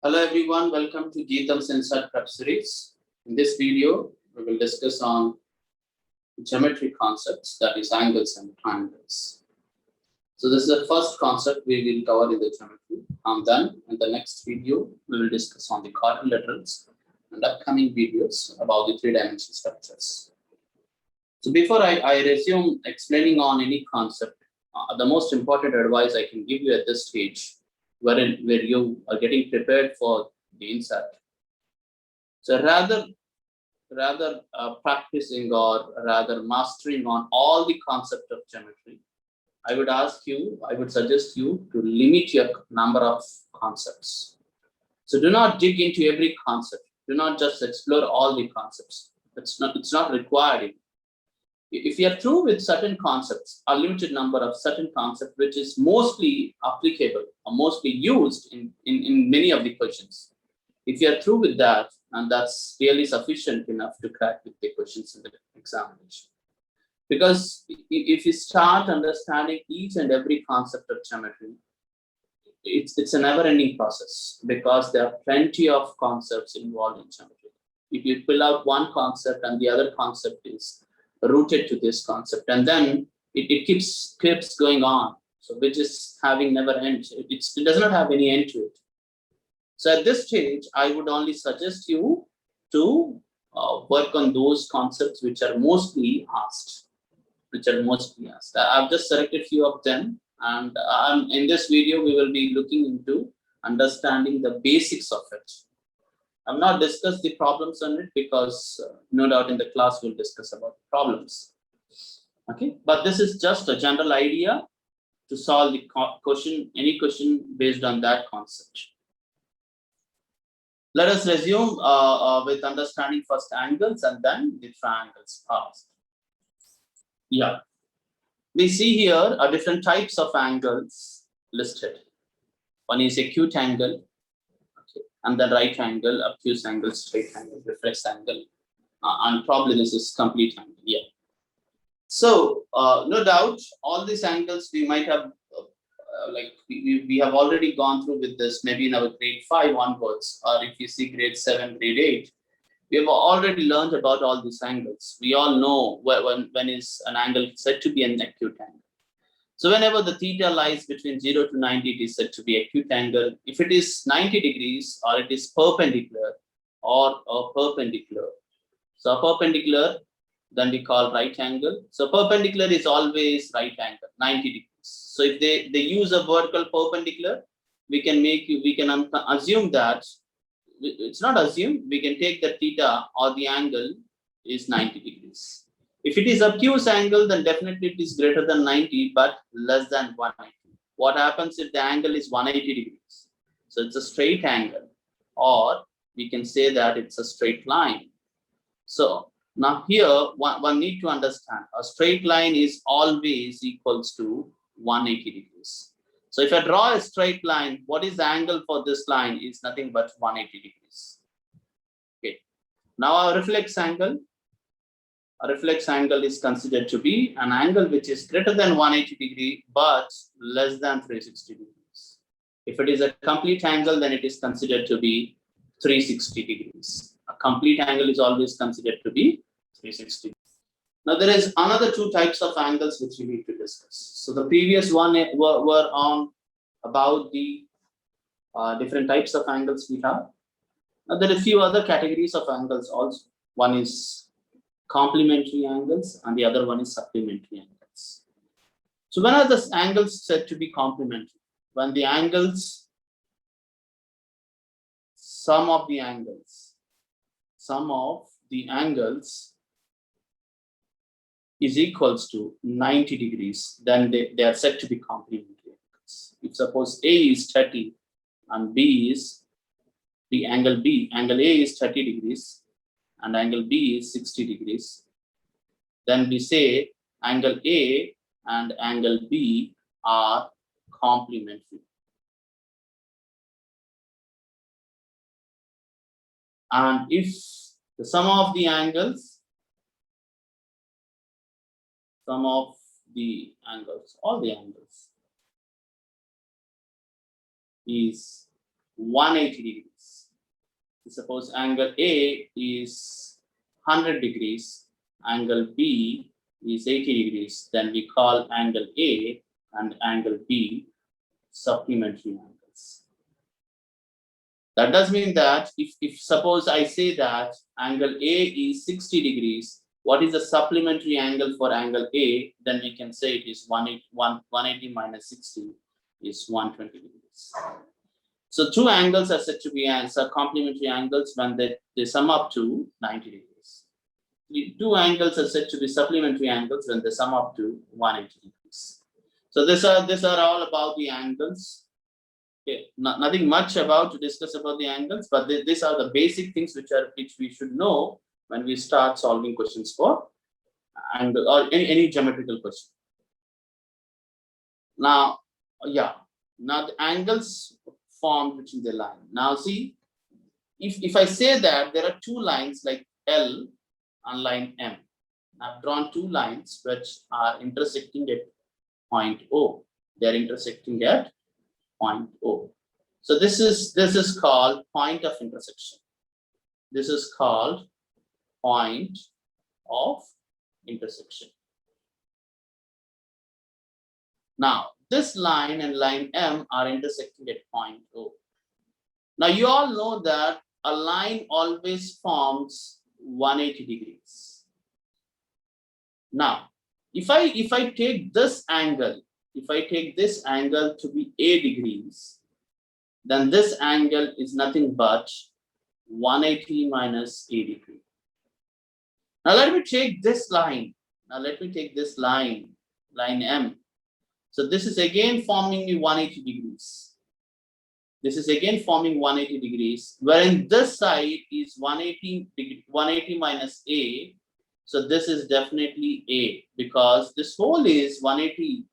Hello everyone, welcome to GITAM's Inside Prep series. In this video, we will discuss on geometry concepts, that is angles and triangles. So this is the first concept we will cover in the geometry. And then in the next video, we will discuss on the quadrilaterals and upcoming videos about the three-dimensional structures. So before I resume explaining on any concept, the most important advice I can give you at this stage where you are getting prepared for the insert. So rather practicing or rather mastering on all the concept of geometry, I would suggest you to limit your number of concepts. So do not dig into every concept. Do not just explore all the concepts. It's not required. If you are through with certain concepts, a limited number of certain concepts, which is mostly applicable or mostly used in many of the questions. If you are through with that, and that's really sufficient enough to crack with the questions in the examination. Because if you start understanding each and every concept of geometry, it's a never-ending process because there are plenty of concepts involved in geometry. If you pull out one concept and the other concept is rooted to this concept, and then it keeps going on, so which is having never end. It does not have any end to it. So at this stage, I would only suggest you to work on those concepts which are mostly asked. I've just selected few of them, and in this video we will be looking into understanding the basics of it. I've not discussed the problems on it because no doubt in the class we'll discuss about problems. Okay, but this is just a general idea to solve the question, any question based on that concept. Let us resume with understanding first angles and then the triangles first. Yeah, we see here different types of angles listed. One is acute angle, and then right angle, obtuse angle, straight angle, reflex angle, and probably this is complete angle. Yeah. So no doubt, all these angles we might have, we have already gone through with this, maybe in our grade 5 onwards, or if you see grade 7, grade 8, we have already learned about all these angles. We all know when is an angle said to be an acute angle. So whenever the theta lies between 0 to 90, it is said to be acute angle. If it is 90 degrees or it is perpendicular or perpendicular. So perpendicular, then we call right angle. So perpendicular is always right angle, 90 degrees. So if they use a vertical perpendicular, we can assume that, it's not assume, we can take the theta or the angle is 90 degrees. If it is obtuse angle, then definitely it is greater than 90, but less than 180. What happens if the angle is 180 degrees? So it's a straight angle, or we can say that it's a straight line. So now here, one need to understand, a straight line is always equals to 180 degrees. So if I draw a straight line, what is the angle for this line is nothing but 180 degrees. Okay. Now our reflex angle. A reflex angle is considered to be an angle which is greater than 180 degree but less than 360 degrees. If it is a complete angle, then it is considered to be 360 degrees. A complete angle is always considered to be 360. Now there is another two types of angles which we need to discuss. So the previous one were on about the different types of angles we have. Now there are a few other categories of angles also. One is complementary angles and the other one is supplementary angles. So when are the angles said to be complementary? When the angles, sum of the angles is equals to 90 degrees, then they are said to be complementary angles. If suppose A is 30 and B is the angle B, angle A is 30 degrees and angle B is 60 degrees, then we say angle A and angle B are complementary. And if the sum of the angles, all the angles is 180 degrees. Suppose angle A is 100 degrees, angle B is 80 degrees, then we call angle A and angle B supplementary angles. That does mean that if suppose I say that angle A is 60 degrees, what is the supplementary angle for angle A? Then we can say it is 180 minus 60 is 120 degrees. So two angles are said to be complementary angles when they sum up to 90 degrees. The two angles are said to be supplementary angles when they sum up to 180 degrees. So these are all about the angles. Okay, nothing much about to discuss about the angles, but these are the basic things which we should know when we start solving questions for angle or any geometrical question. Now, now the angles formed between the line. Now see, if I say that there are two lines like L and line M, I've drawn two lines which are intersecting at point O. They are intersecting at point O. So this is called point of intersection. This is called point of intersection. Now this line and line M are intersecting at point O. Now you all know that a line always forms 180 degrees. Now if I take this angle, if I take this angle to be A degrees, then this angle is nothing but 180 minus A degree. Now let me take this line. Now let me take this line, line M. So this is again forming me 180 degrees. This is again forming 180 degrees, wherein this side is 180 minus A. So this is definitely A, because this whole is 180,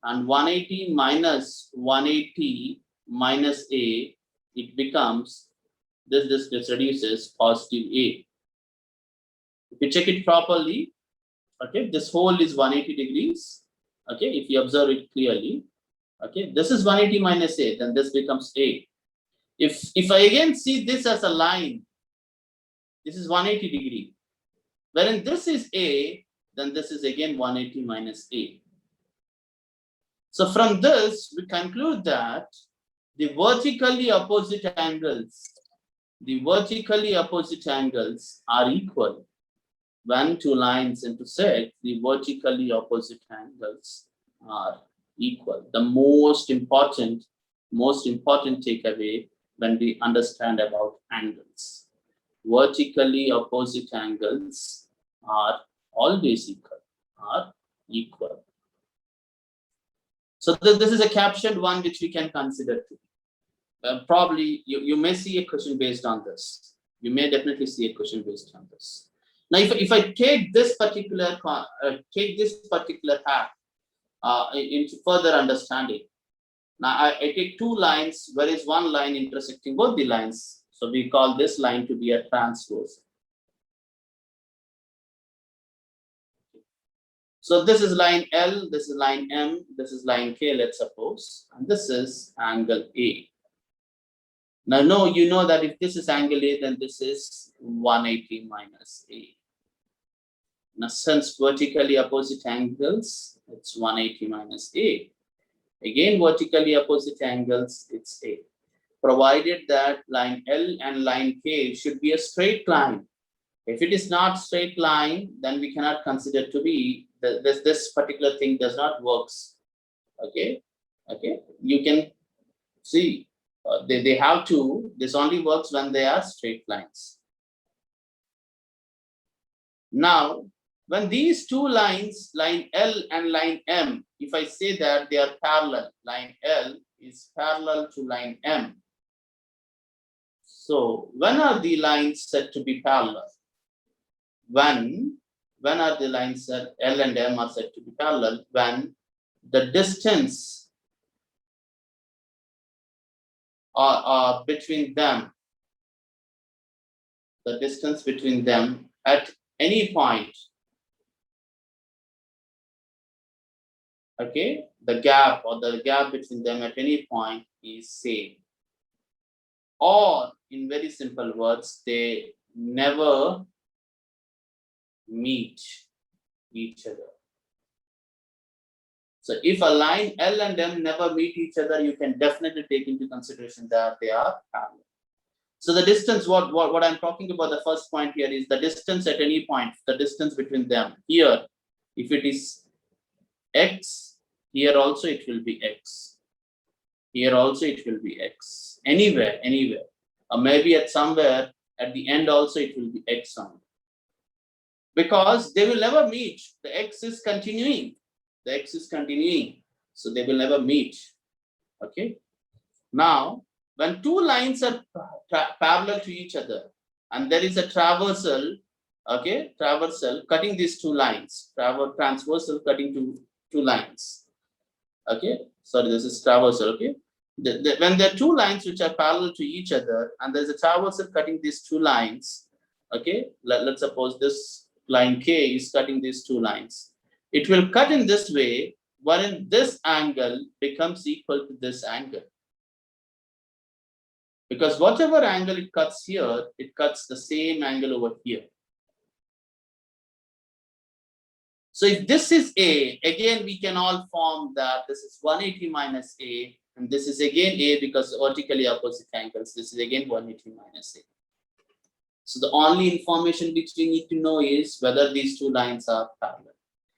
and 180 minus 180 minus A, it becomes this reduces positive A. If you check it properly, okay, this whole is 180 degrees. Okay, if you observe it clearly, okay, this is 180 minus A, then this becomes A. If I again see this as a line, this is 180 degree. Wherein this is A, then this is again 180 minus A. So from this, we conclude that the vertically opposite angles are equal. When two lines intersect, the vertically opposite angles are equal. The most important takeaway when we understand about angles. Vertically opposite angles are always equal. So this is a captioned one which we can consider too. Probably you may see a question based on this. You may definitely see a question based on this. Now, if I take this particular hack into further understanding, now I take two lines, where is one line intersecting both the lines. So we call this line to be a transpose. So this is line L, this is line M, this is line K, let's suppose, and this is angle A. Now, you know that if this is angle A, then this is 180 minus A. Now, since vertically opposite angles, it's 180 minus A. Again, vertically opposite angles, it's A. Provided that line L and line K should be a straight line. If it is not straight line, then we cannot consider to be this particular thing does not works. Okay, you can see they have to. This only works when they are straight lines. Now, when these two lines, line L and line M, if I say that they are parallel, line L is parallel to line M. So when are the lines said to be parallel? When are the lines said L and M are said to be parallel? When the distance between them, at any point, okay, the gap between them at any point is same. or in very simple words, they never meet each other. So if a line L and M never meet each other, you can definitely take into consideration that they are parallel. So the distance, what I'm talking about, the first point here is the distance at any point, the distance between them. Here, if it is X, here also it will be X. Here also it will be X. Anywhere. Or maybe at somewhere at the end also it will be X on. Because they will never meet. The X is continuing. So they will never meet. Okay. Now, when two lines are parallel to each other and there is a traversal, okay, cutting these two lines, transversal cutting two lines. Okay, sorry, this is traversal. Okay, when there are two lines which are parallel to each other and there's a traversal cutting these two lines, okay, let's suppose this line K is cutting these two lines. It will cut in this way, wherein this angle becomes equal to this angle. Because whatever angle it cuts here, it cuts the same angle over here. So if this is A, again we can all form that this is 180 minus A, and this is again A because vertically opposite angles. This is again 180 minus A. So the only information which we need to know is whether these two lines are parallel.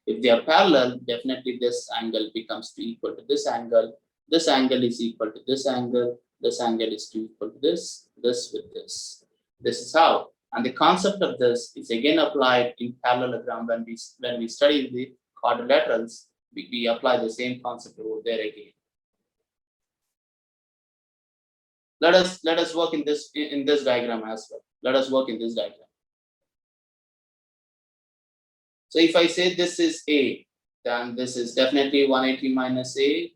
If they are parallel, definitely this angle becomes equal to this angle. This angle is equal to this angle. This angle is equal to this with this. This is how. And the concept of this is again applied in parallelogram when we study the quadrilaterals. We apply the same concept over there again. Let us work in this diagram as well. Let us work in this diagram. So if I say this is A, then this is definitely 180 minus A.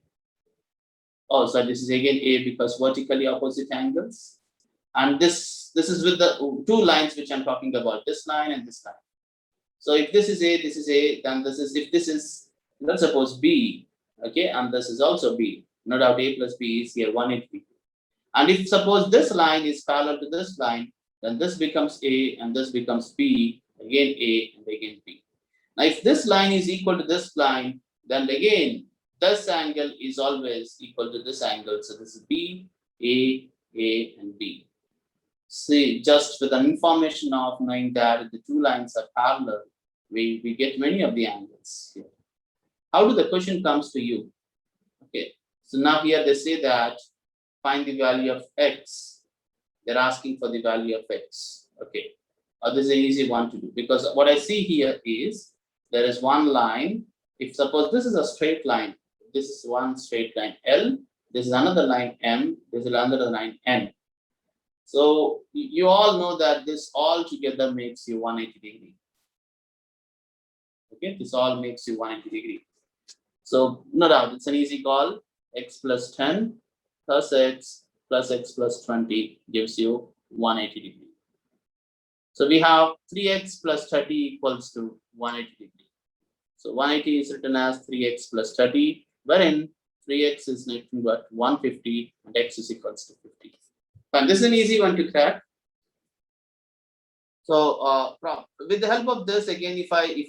Oh, so this is again A because vertically opposite angles. And this is with the two lines which I'm talking about, this line and this line. So if this is A, then this is, if this is, let's suppose B, okay, and this is also B. No doubt A plus B is here 180. And if suppose this line is parallel to this line, then this becomes A and this becomes B, again A and again B. Now if this line is equal to this line, then again this angle is always equal to this angle. So this is B, A, and B. See, just with an information of knowing that the two lines are parallel, we get many of the angles here. How do the question comes to you? Okay, so now here they say that find the value of X. They're asking for the value of X. Okay, this is an easy one to do because what I see here is there is one line. If suppose this is a straight line, this is one straight line L, this is another line M, this is another line N. So you all know that this all together makes you 180 degree. Okay, this all makes you 180 degree. So no doubt it's an easy call. X plus 10 plus X plus 20 gives you 180 degree. So we have 3x plus 30 equals to 180 degree. So 180 is written as 3x plus 30, wherein 3x is nothing but 150 and x is equals to 50. And this is an easy one to crack. So with the help of this, again, if I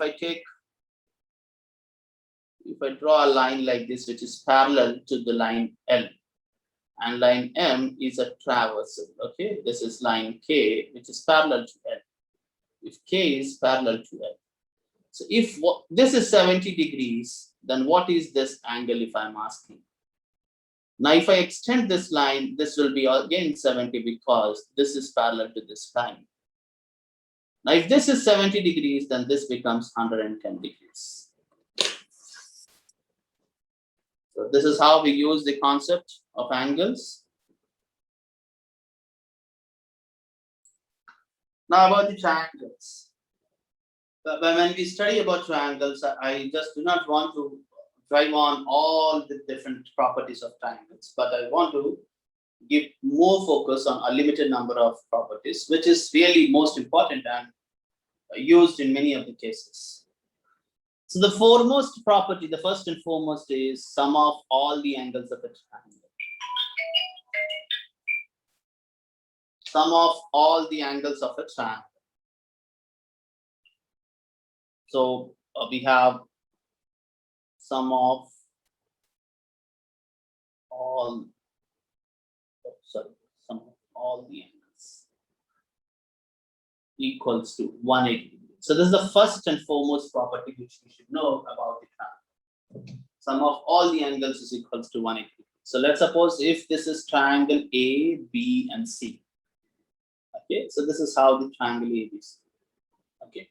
draw a line like this, which is parallel to the line L, and line M is a traversal. Okay, this is line K, which is parallel to L. If K is parallel to L, so if this is 70 degrees, then what is this angle if I'm asking? Now, if I extend this line, this will be again 70 because this is parallel to this line. Now, if this is 70 degrees, then this becomes 110 degrees. So this is how we use the concept of angles. Now about the triangles. When we study about triangles, I just do not want to drive on all the different properties of triangles, but I want to give more focus on a limited number of properties, which is really most important and used in many of the cases. So the foremost property, the first and foremost, is sum of all the angles of a triangle. sum of all the angles of a triangle. So we have sum of all, sum of all the angles equals to 180 degrees. So this is the first and foremost property which we should know about the triangle. Sum of all the angles is equals to 180 degrees. So let's suppose if this is triangle A, B, and C. Okay, so this is how the triangle A is. Okay,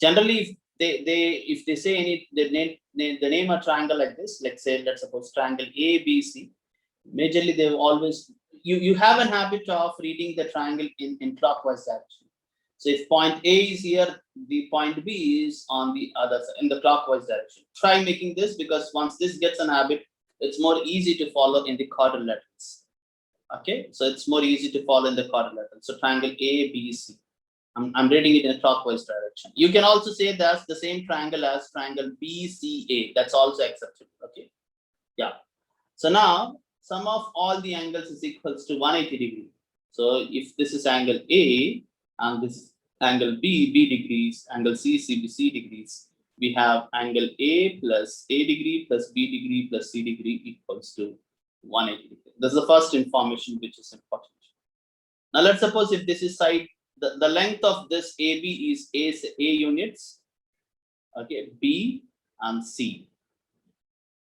generally if they say any the name a triangle like this, let's suppose triangle ABC. Majorly they always you have a habit of reading the triangle in clockwise direction. So if point A is here, the point B is on the other side in the clockwise direction. Try making this, because once this gets an habit, it's more easy to follow in the quadrilaterals. Okay, so it's more easy to follow in the quadrilateral. So triangle ABC. I'm reading it in a clockwise direction. You can also say that's the same triangle as triangle BCA. That's also acceptable. Okay. Yeah. So now sum of all the angles is equals to 180 degrees. So if this is angle A and this is angle B degrees, angle C degrees, we have angle A plus A degree plus B degree plus C degree equals to 180 degrees. This is the first information which is important. Now let's suppose if this is side, the length of this AB is A units, okay, B and C.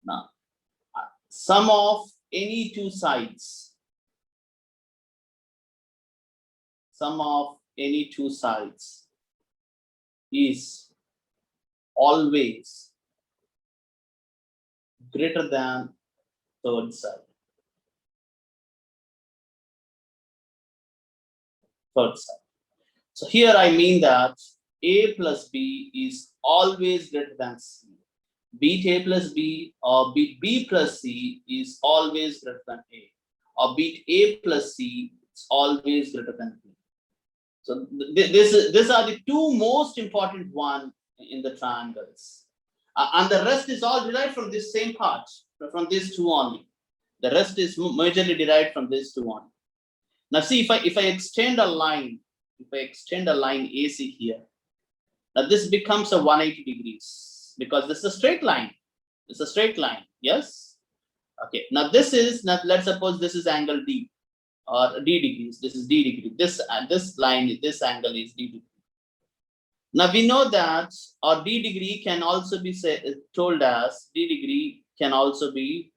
Now, sum of any two sides, is always greater than third side. So here I mean that A plus B is always greater than C. Be it A plus B or be it B plus C is always greater than A. Or be it A plus C, it's always greater than B. So these are the two most important one in the triangles. And the rest is all derived from this same part, from these two only. The rest is majorly derived from these two only. Now see, if I extend a line, AC here, now this becomes a 180 degrees, because this is a straight line. It's a straight line. Yes. Okay. Now this is, now let's suppose this is angle D or D degrees. This is D degree. This line, this angle is D degree. Now we know that our D degree can also be told as D degree can also be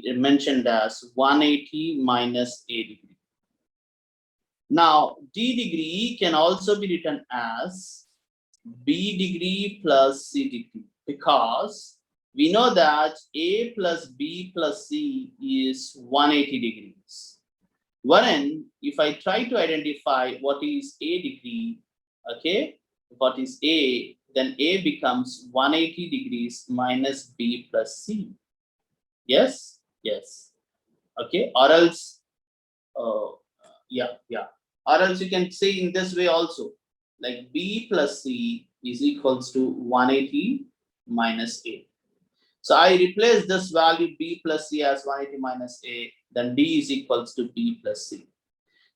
mentioned as 180 minus A degree. Now D degree can also be written as B degree plus C degree, because we know that A plus B plus C is 180 degrees. Wherein if I try to identify what is A degree, okay, what is A, then A becomes 180 degrees minus B plus C. Yes, yes. Okay, or else, or else you can say in this way also, like B plus C is equals to 180 minus A. So I replace this value B plus C as 180 minus A, then D is equals to B plus C.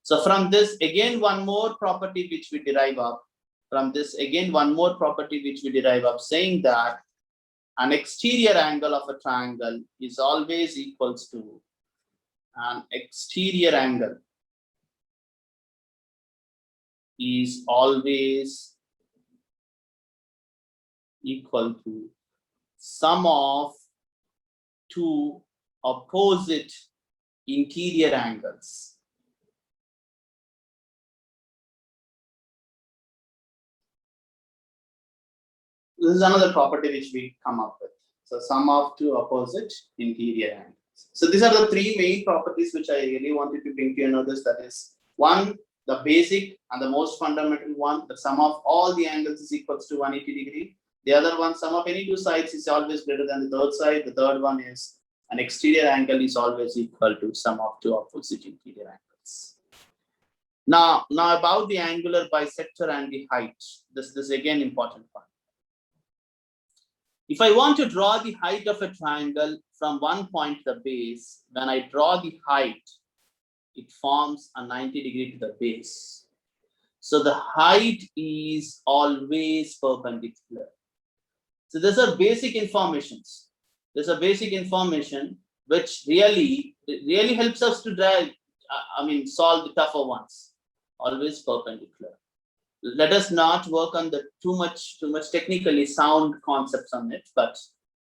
So from this, again, one more property which we derive up, saying that an exterior angle of a triangle is always equals to an exterior angle is always equal to sum of two opposite interior angles. This is another property which we come up with. So sum of two opposite interior angles. So these are the three main properties which I really wanted to bring to your notice. That is, one, the basic and the most fundamental one, the sum of all the angles is equals to 180 degree. The other one, sum of any two sides is always greater than the third side. The third one is an exterior angle is always equal to sum of two opposite interior angles. Now about the angular bisector and the height. This is again important point. If I want to draw the height of a triangle from one point to the base, when I draw the height, it forms a 90° to the base. So the height is always perpendicular. So these are basic informations. There's a basic information which really helps us to solve the tougher ones. Always perpendicular. Let us not work on the too much technically sound concepts on it, but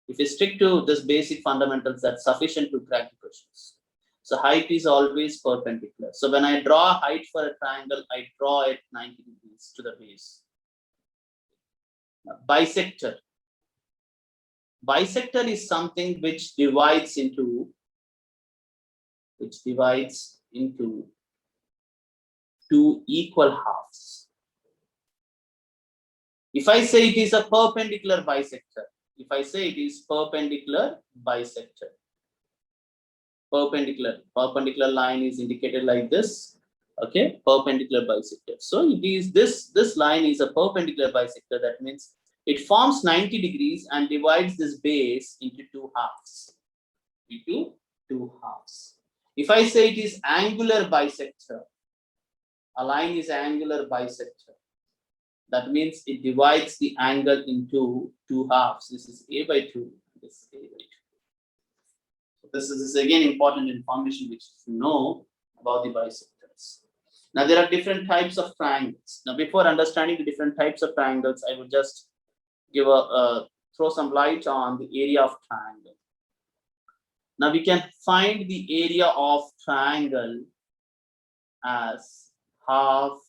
if you stick to this basic fundamentals, that's sufficient to crack the questions. So height is always perpendicular. So when I draw a height for a triangle, I draw it 90 degrees to the base. Now, bisector. Bisector is something which divides into two equal halves. If I say it is a perpendicular bisector, if I say it is perpendicular bisector, perpendicular line is indicated like this. Okay, perpendicular bisector. So it is this line is a perpendicular bisector. That means it forms 90 degrees and divides this base into two halves. If I say it is angular bisector, a line is angular bisector. That means it divides the angle into two halves. This is A by 2. This is A by 2. So this is again important information which you know about the bisectors. Now there are different types of triangles. Now before understanding the different types of triangles, I will just give throw some light on the area of triangle. Now we can find the area of triangle as half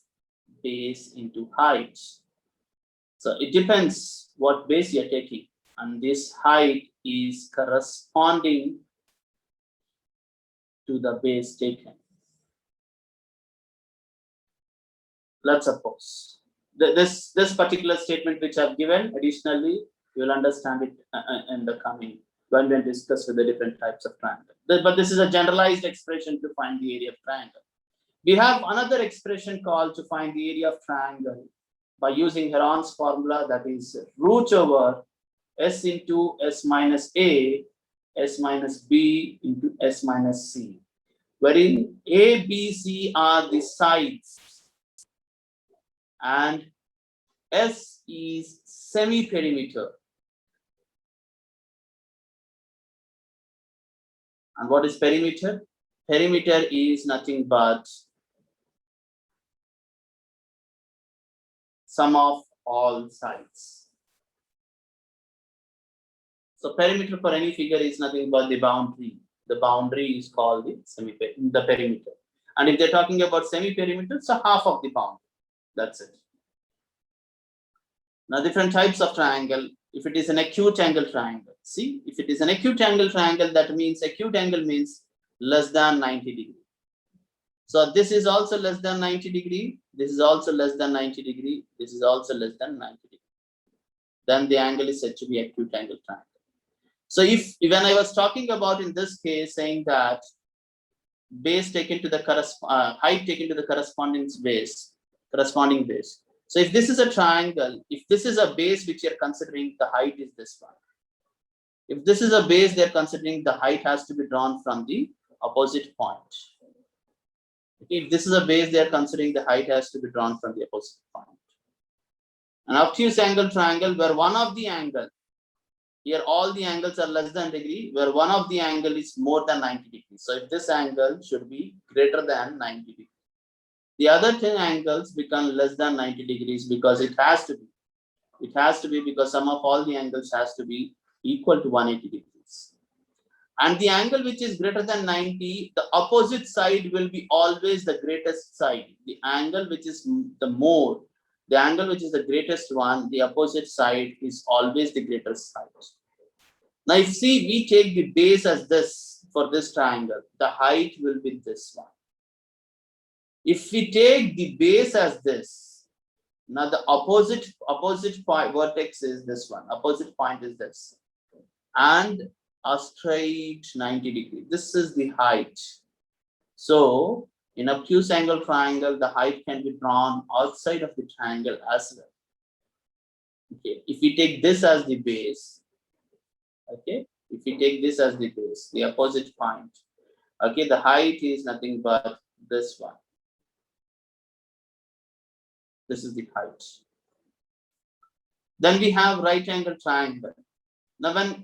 base into height. So it depends what base you're taking, and this height is corresponding to the base taken. Let's suppose this particular statement which I've given, additionally you will understand it in the coming when we discuss with the different types of triangle. But this is a generalized expression to find the area of triangle. We have another expression called to find the area of triangle by using Heron's formula, that is root over S into S minus A, S minus B into S minus C, wherein A, B, C are the sides and S is semi-perimeter. And what is perimeter? Perimeter is nothing but sum of all sides. So perimeter for any figure is nothing but the boundary. The boundary is called the perimeter. And if they're talking about semi-perimeter, so half of the boundary. That's it. Now different types of triangle. If it is an acute angle triangle, see, if it is an acute angle triangle, that means acute angle means less than 90 degree. So this is also less than 90 degree. This is also less than 90 degree. This is also less than 90 degree. Then the angle is said to be acute angle triangle. So if when I was talking about in this case saying that base taken to the height taken to the corresponding base. So if this is a triangle, if this is a base which you're considering, the height is this one. If this is a base, they're considering the height has to be drawn from the opposite point. If this is a base, they're considering the height has to be drawn from the opposite point. An obtuse angle triangle where one of the angle, here all the angles are less than degree, where one of the angle is more than 90 degrees. So if this angle should be greater than 90 degrees. The other 10 angles become less than 90 degrees because it has to be. It has to be because sum of all the angles has to be equal to 180 degrees. And the angle which is greater than 90, the opposite side will be always the greatest side. The angle which is the angle which is the greatest one, the opposite side is always the greatest side. Now if see, we take the base as this for this triangle, the height will be this one. If we take the base as this, now the opposite point vertex is this one, opposite point is this, and a straight 90 degree. This is the height. So in obtuse angle triangle, the height can be drawn outside of the triangle as well. Okay, if we take this as the base, okay, if we take this as the base, the opposite point, okay, the height is nothing but this one. This is the height. Then we have right angle triangle. Now, when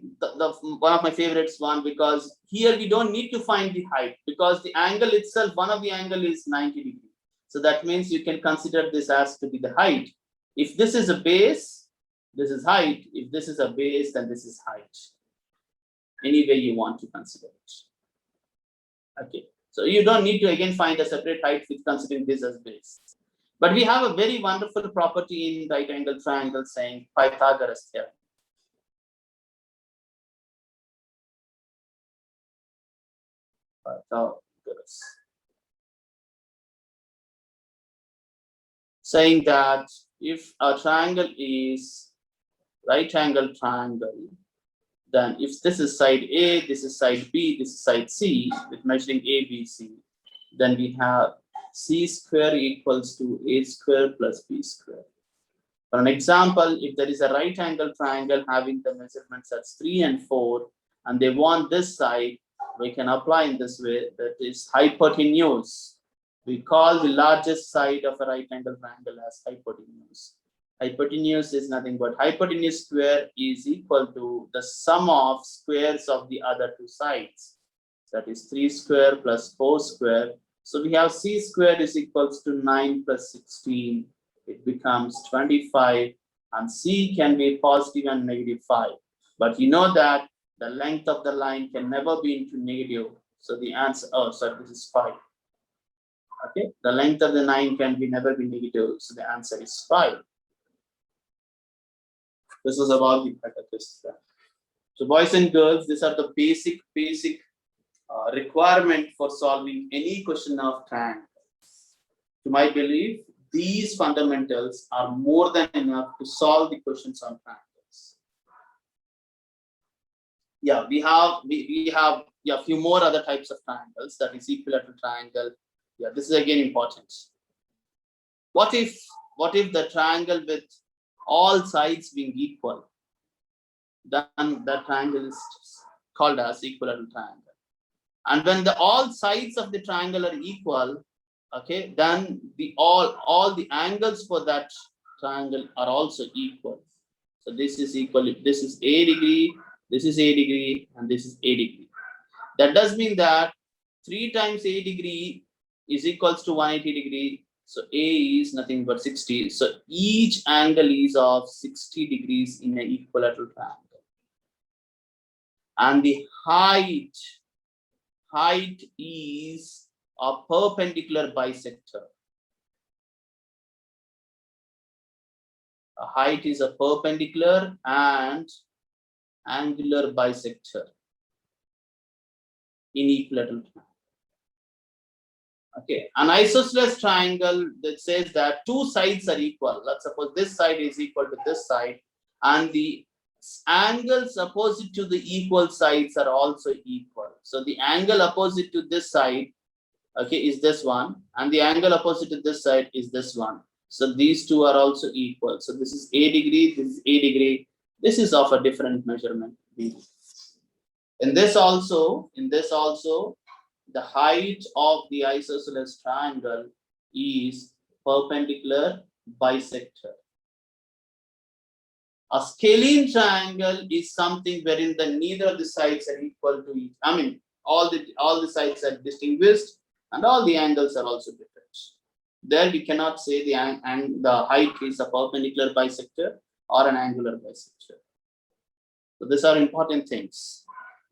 one of my favorites one, because here we don't need to find the height, because the angle itself, one of the angle is 90 degrees. So that means you can consider this as to be the height. If this is a base, this is height. If this is a base, then this is height. Any way you want to consider it. Okay. So you don't need to again find a separate height with considering this as base. But we have a very wonderful property in right angle triangle saying Pythagoras theorem. Pythagoras. Saying that if a triangle is right angle triangle, then if this is side A, this is side B, this is side C, with measuring A, B, C, then we have C square equals to A square plus B square. For an example, if there is a right angle triangle having the measurements as 3 and 4, and they want this side, we can apply in this way, that is hypotenuse. We call the largest side of a right angle triangle as hypotenuse. Hypotenuse is nothing but hypotenuse square is equal to the sum of squares of the other two sides. That is 3 square plus 4 square. So we have C square is equals to 9 plus 16. It becomes 25, and C can be positive and negative 5. But you know that the length of the line can never be into negative. So the answer, oh, sorry, this is 5. Okay, the length of the line can be never be negative. So the answer is 5. This is about the Pythagoras theorem. So boys and girls, these are the basic requirement for solving any question of triangle. To my belief, these fundamentals are more than enough to solve the questions on triangles. Yeah, we have a few more other types of triangles, that is equilateral triangle. Yeah, this is again important. What if the triangle with all sides being equal? Then that triangle is called as equilateral triangle. And when all sides of the triangle are equal, okay, then all the angles for that triangle are also equal. So this is equal. This is A degree, this is A degree, and this is A degree. That does mean that 3 times A degree is equals to 180 degree. So A is nothing but 60. So each angle is of 60 degrees in an equilateral triangle. And the height is a perpendicular bisector. A height is a perpendicular and angular bisector in equilateral triangle. Okay, an isosceles triangle that says that 2 sides are equal. Let's suppose this side is equal to this side, and the angles opposite to the equal sides are also equal. So the angle opposite to this side, okay, is this one, and the angle opposite to this side is this one. So these two are also equal. So this is A degree, this is A degree. This is of a different measurement. In this also, the height of the isosceles triangle is perpendicular bisector. A scalene triangle is something wherein neither of the sides are equal to each. I mean, all the sides are distinguished and all the angles are also different. There we cannot say the height is a perpendicular bisector or an angular bisector. So these are important things.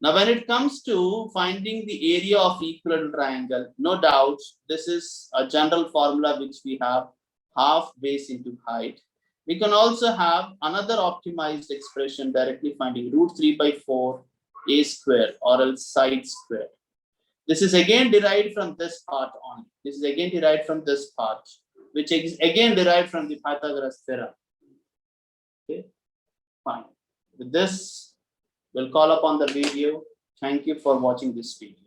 Now, when it comes to finding the area of equilateral triangle, no doubt this is a general formula which we have half base into height. We can also have another optimized expression directly finding root 3 by 4 a square or else side square. This is again derived from this part only. This is again derived from this part, which is again derived from the Pythagoras theorem. Okay, fine. With this, we'll call upon the video. Thank you for watching this video.